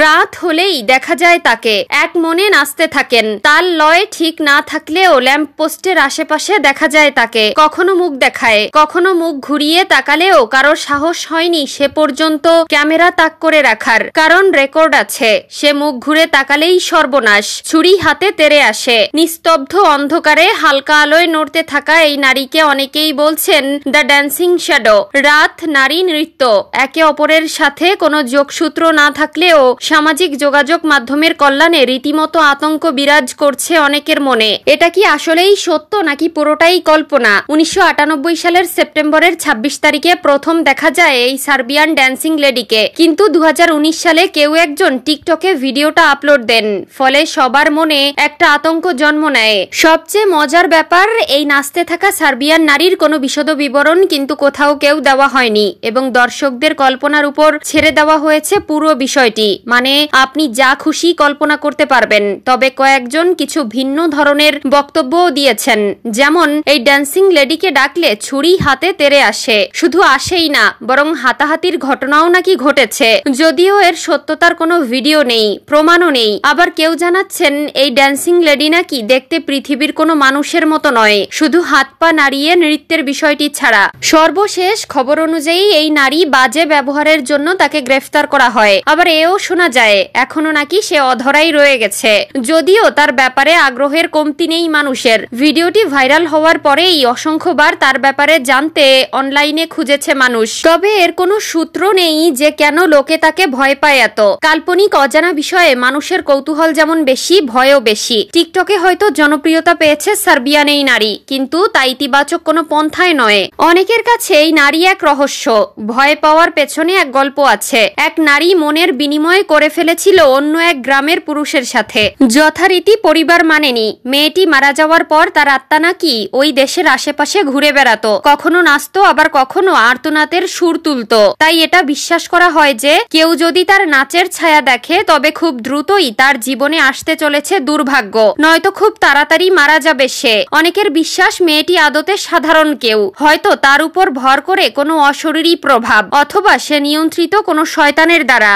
রাত হলেই দেখা যায় তাকে এক মনে নাচতে থাকেন। তাল লয় ঠিক না থাকলেও ল্যাম্প পোস্টের আশেপাশে দেখা যায় তাকে। কখনো মুখ দেখায়, কখনো মুখ ঘুরিয়ে তাকালেও কারোর সাহস হয়নি সে পর্যন্ত ক্যামেরা তাক করে রাখার, কারণ রেকর্ড আছে। সে মুখ ঘুরে তাকালেই সর্বনাশ, ছুরি হাতে তেড়ে আসে। নিস্তব্ধ অন্ধকারে হালকা আলোয় নড়তে থাকা এই নারীকে অনেকেই বলছেন দ্য ড্যান্সিং শ্যাডো। রাত, নারী, নৃত্য একে অপরের সাথে কোনো যোগসূত্র না থাকলেও সামাজিক যোগাযোগ মাধ্যমের কল্যাণে রীতিমতো আতঙ্ক বিরাজ করছে অনেকের মনে। এটা কি আসলেই সত্য নাকি পুরোটাই কল্পনা? 1998 সালের সেপ্টেম্বরের 26 তারিখে প্রথম দেখা যায় এই সার্বিয়ান ড্যান্সিং লেডিকে, কিন্তু 2019 সালে কেউ একজন টিকটকে ভিডিওটা আপলোড দেন, ফলে সবার মনে একটা আতঙ্ক জন্ম নেয়। সবচেয়ে মজার ব্যাপার, এই নাচতে থাকা সার্বিয়ান নারীর কোনো বিশদ বিবরণ কিন্তু কোথাও কেউ দেওয়া হয়নি এবং দর্শকদের কল্পনার উপর ছেড়ে দেওয়া হয়েছে পুরো বিষয়টি। মানে আপনি যা খুশি কল্পনা করতে পারবেন। তবে কয়েকজন কিছু ভিন্ন ধরনের বক্তব্যও দিয়েছেন, যেমন এই ড্যান্সিং লেডিকে ডাকলে ছুরি হাতে তেড়ে আসে। শুধু আসেই না, বরং হাতাহাতির ঘটনাও নাকি ঘটেছে, যদিও এর সত্যতার কোনো ভিডিও নেই, প্রমাণও নেই। আবার কেউ জানাচ্ছেন এই ড্যান্সিং লেডি নাকি দেখতে পৃথিবীর কোনো মানুষের মতো নয়, শুধু হাত পা নাড়িয়ে নৃত্যের বিষয়টি ছাড়া। সর্বশেষ খবর অনুযায়ী এই নারী বাজে ব্যবহারের জন্য তাকে গ্রেফতার করা হয়। আবার এও শোনা যায় এখনো নাকি সে অধরাই রয়ে গেছে, যদিও তার ব্যাপারে আগ্রহের কমতি নেই মানুষের। ভিডিওটি ভাইরাল হওয়ার পরেই অসংখ্যবার তার ব্যাপারে জানতে অনলাইনে খুঁজেছে মানুষ। তবে এর কোনো সূত্র নেই যে কেন লোকে তাকে ভয় পায় এত। কাল্পনিক অজানা বিষয়ে মানুষের কৌতূহল যেমন বেশি, ভয়ও বেশি। টিকটকে হয়তো জনপ্রিয়তা পেয়েছে সার্বিয়ান এই নারী, কিন্তু তা ইতিবাচক কোনো পন্থায় নয়। অনেকের কাছে এই নারী এক রহস্য। ভয় পাওয়ার পেছনে এক গল্প আছে। এক নারী মনের বিনিময় করে ফেলেছিল অন্য এক গ্রামের পুরুষের সাথে। যথারীতি পরিবার মানেনি। মেয়েটি মারা যাওয়ার পর তার আত্মা নাকি ওই দেশের আশেপাশে ঘুরে বেড়াতো, কখনো নাচতো, আবার কখনো আর্তনাদের সুর তুলতো। তাই এটা বিশ্বাস করা হয় যে কেউ যদি তার নাচের ছায়া দেখে তবে খুব দ্রুতই তার জীবনে আসতে চলেছে দুর্ভাগ্য, নয়তো খুব তাড়াতাড়ি মারা যাবে সে। অনেকের বিশ্বাস মেয়েটি আদতে সাধারণ কেউ, হয়তো তার উপর ভর করে কোনো অশরীরী প্রভাব, অথবা সে নিয়ন্ত্রিত কোনো শয়তানের দ্বারা।